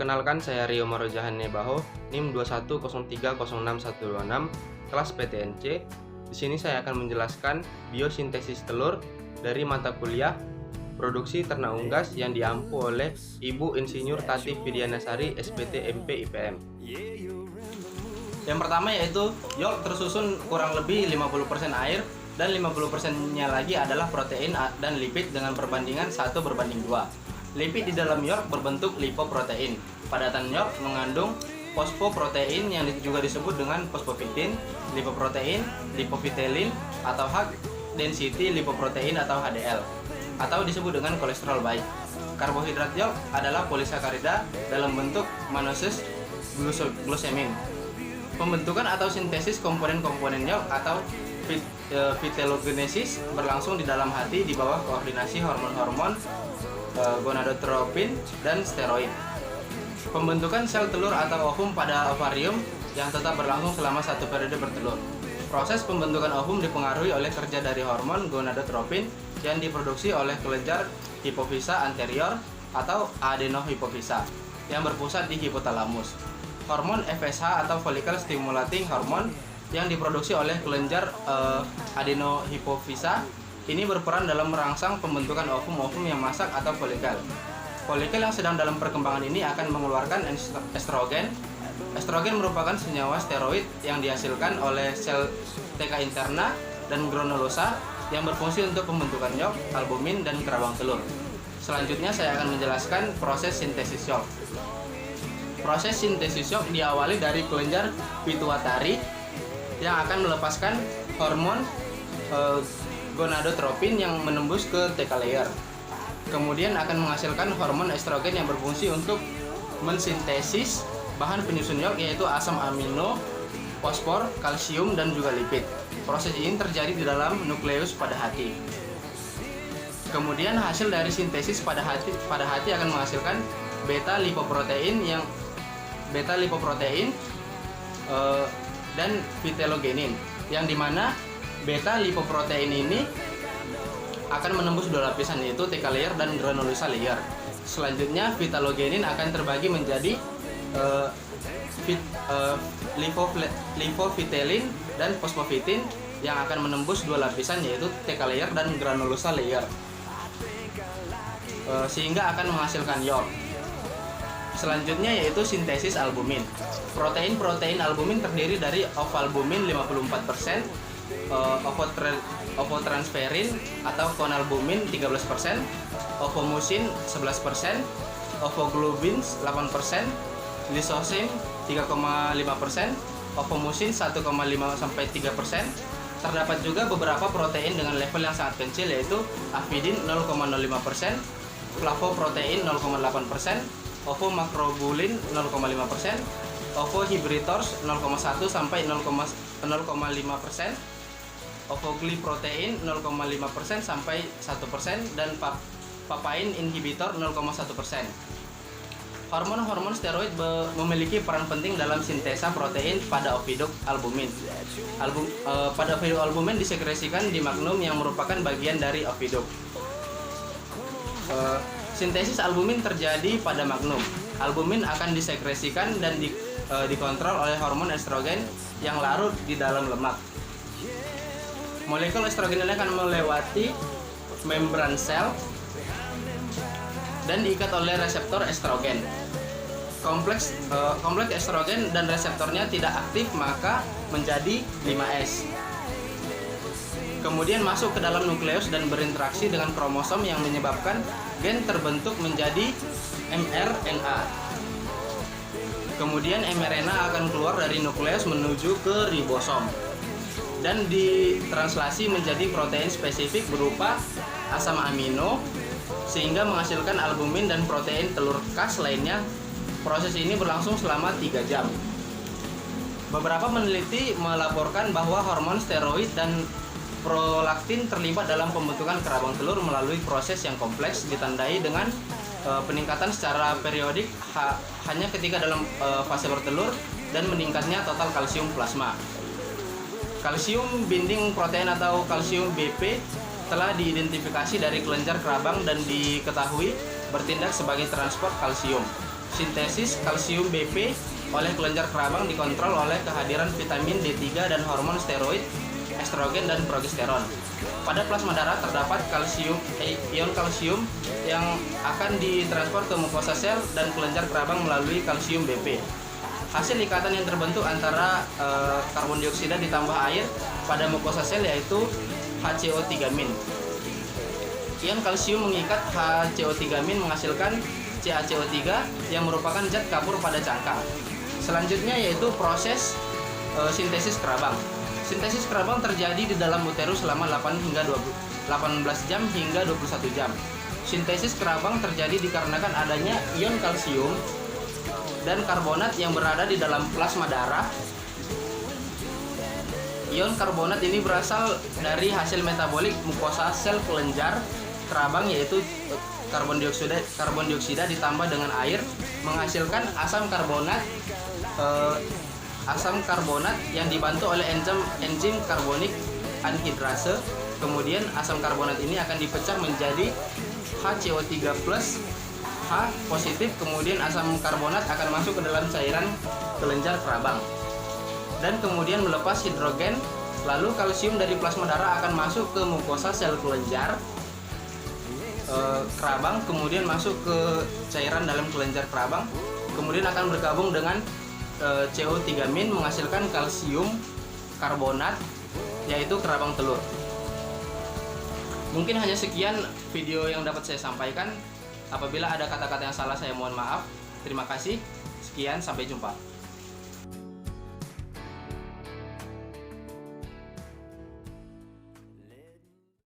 Perkenalkan, saya Rio Marojahan Nebaho, NIM 2103061126, kelas PTNC. Di sini saya akan menjelaskan biosintesis telur dari mata kuliah Produksi Ternak Unggas yang diampu oleh Ibu Insinyur Tati Widianasari, SPT MP IPM. Yang pertama yaitu yolk tersusun kurang lebih 50% air dan 50%-nya lagi adalah protein dan lipid dengan perbandingan 1:2. Lipid di dalam yolk berbentuk lipoprotein. Padatan yolk mengandung fosfoprotein yang juga disebut dengan fosfofitin, lipoprotein, lipofitelin atau high density lipoprotein atau HDL, atau disebut dengan kolesterol baik. Karbohidrat yolk adalah polisakarida dalam bentuk mannose glucosamine. Pembentukan atau sintesis komponen-komponen yolk atau vitellogenesis berlangsung di dalam hati di bawah koordinasi hormon-hormon gonadotropin dan steroid. Pembentukan sel telur atau ovum pada ovarium yang tetap berlangsung selama 1 periode bertelur. Proses pembentukan ovum dipengaruhi oleh kerja dari hormon gonadotropin yang diproduksi oleh kelenjar hipofisa anterior atau adenohipofisa yang berpusat di hipotalamus. Hormon FSH atau follicle stimulating hormone yang diproduksi oleh kelenjar adenohipofisa ini berperan dalam merangsang pembentukan ovum-ovum yang masak atau folikel. Folikel yang sedang dalam perkembangan ini akan mengeluarkan estrogen. Estrogen merupakan senyawa steroid yang dihasilkan oleh sel TK interna dan granulosa yang berfungsi untuk pembentukan yolk, albumin, dan kerabang telur. Selanjutnya saya akan menjelaskan proses sintesis yolk. Proses sintesis yolk diawali dari kelenjar pituitari yang akan melepaskan hormon gonadotropin yang menembus ke TK layer. Kemudian akan menghasilkan hormon estrogen yang berfungsi untuk mensintesis bahan penyusun yolk yaitu asam amino, fosfor, kalsium, dan juga lipid. Proses ini terjadi di dalam nukleus pada hati. Kemudian hasil dari sintesis pada hati akan menghasilkan beta lipoprotein dan vitellogenin, yang dimana beta lipoprotein ini akan menembus 2 lapisan yaitu TK layer dan granulosa layer. Selanjutnya vitellogenin akan terbagi menjadi lipofitelin dan fosfofitin yang akan menembus 2 lapisan yaitu TK layer dan granulosa layer, sehingga akan menghasilkan yolk. Selanjutnya yaitu sintesis albumin. Protein albumin terdiri dari ovalbumin 54%, ovotransferin atau konalbumin 13%, ovomusin 11%, ovoglobin 8%, lisosim 3,5%, ovomusin 1,5-3%. Terdapat juga beberapa protein dengan level yang sangat kecil yaitu afidin 0,05%, flavoprotein 0,8%, ovomakrobulin 0,5%, ovohibritors 0,1-0,5%, ovogliprotein 0,5% sampai 1%, dan papain inhibitor 0,1%. Hormon-hormon steroid memiliki peran penting dalam sintesa protein pada oviduk albumin. Pada oviduk albumin disekresikan di magnum yang merupakan bagian dari oviduk. Sintesis albumin terjadi pada magnum. Albumin akan disekresikan dan dikontrol oleh hormon estrogen yang larut di dalam lemak. Molekul estrogen ini akan melewati membran sel dan diikat oleh reseptor estrogen. Kompleks estrogen dan reseptornya tidak aktif maka menjadi 5S. Kemudian masuk ke dalam nukleus dan berinteraksi dengan kromosom yang menyebabkan gen terbentuk menjadi mRNA. Kemudian mRNA akan keluar dari nukleus menuju ke ribosom dan ditranslasi menjadi protein spesifik berupa asam amino sehingga menghasilkan albumin dan protein telur khas lainnya. Proses ini berlangsung selama 3 jam. Beberapa peneliti melaporkan bahwa hormon steroid dan prolaktin terlibat dalam pembentukan kerabang telur melalui proses yang kompleks ditandai dengan peningkatan secara periodik hanya ketika dalam fase bertelur dan meningkatnya total kalsium plasma. Kalsium binding protein atau kalsium BP telah diidentifikasi dari kelenjar kerabang dan diketahui bertindak sebagai transport kalsium. Sintesis kalsium BP oleh kelenjar kerabang dikontrol oleh kehadiran vitamin D3 dan hormon steroid, estrogen dan progesteron. Pada plasma darah terdapat ion kalsium yang akan ditransfer ke mukosa sel dan kelenjar kerabang melalui kalsium BP. Hasil ikatan yang terbentuk antara karbon dioksida ditambah air pada mukosa sel yaitu HCO3-. Ion kalsium mengikat HCO3- menghasilkan CaCO3 yang merupakan zat kapur pada cangkang. Selanjutnya yaitu proses sintesis kerabang. Sintesis kerabang terjadi di dalam uterus selama 18 jam hingga 21 jam. Sintesis kerabang terjadi dikarenakan adanya ion kalsium dan karbonat yang berada di dalam plasma darah. Ion karbonat ini berasal dari hasil metabolik mukosa sel kelenjar kerabang yaitu karbon dioksida ditambah dengan air menghasilkan asam karbonat yang dibantu oleh enzim karbonik anhidrase. Kemudian asam karbonat ini akan dipecah menjadi HCO3 plus H positif, kemudian asam karbonat akan masuk ke dalam cairan kelenjar kerabang dan kemudian melepas hidrogen. Lalu kalsium dari plasma darah akan masuk ke mukosa sel kelenjar kerabang, kemudian masuk ke cairan dalam kelenjar kerabang, kemudian akan bergabung dengan CO3- menghasilkan kalsium karbonat yaitu kerabang telur. Mungkin hanya sekian video yang dapat saya sampaikan. Apabila ada kata-kata yang salah saya mohon maaf. Terima kasih. Sekian, sampai jumpa.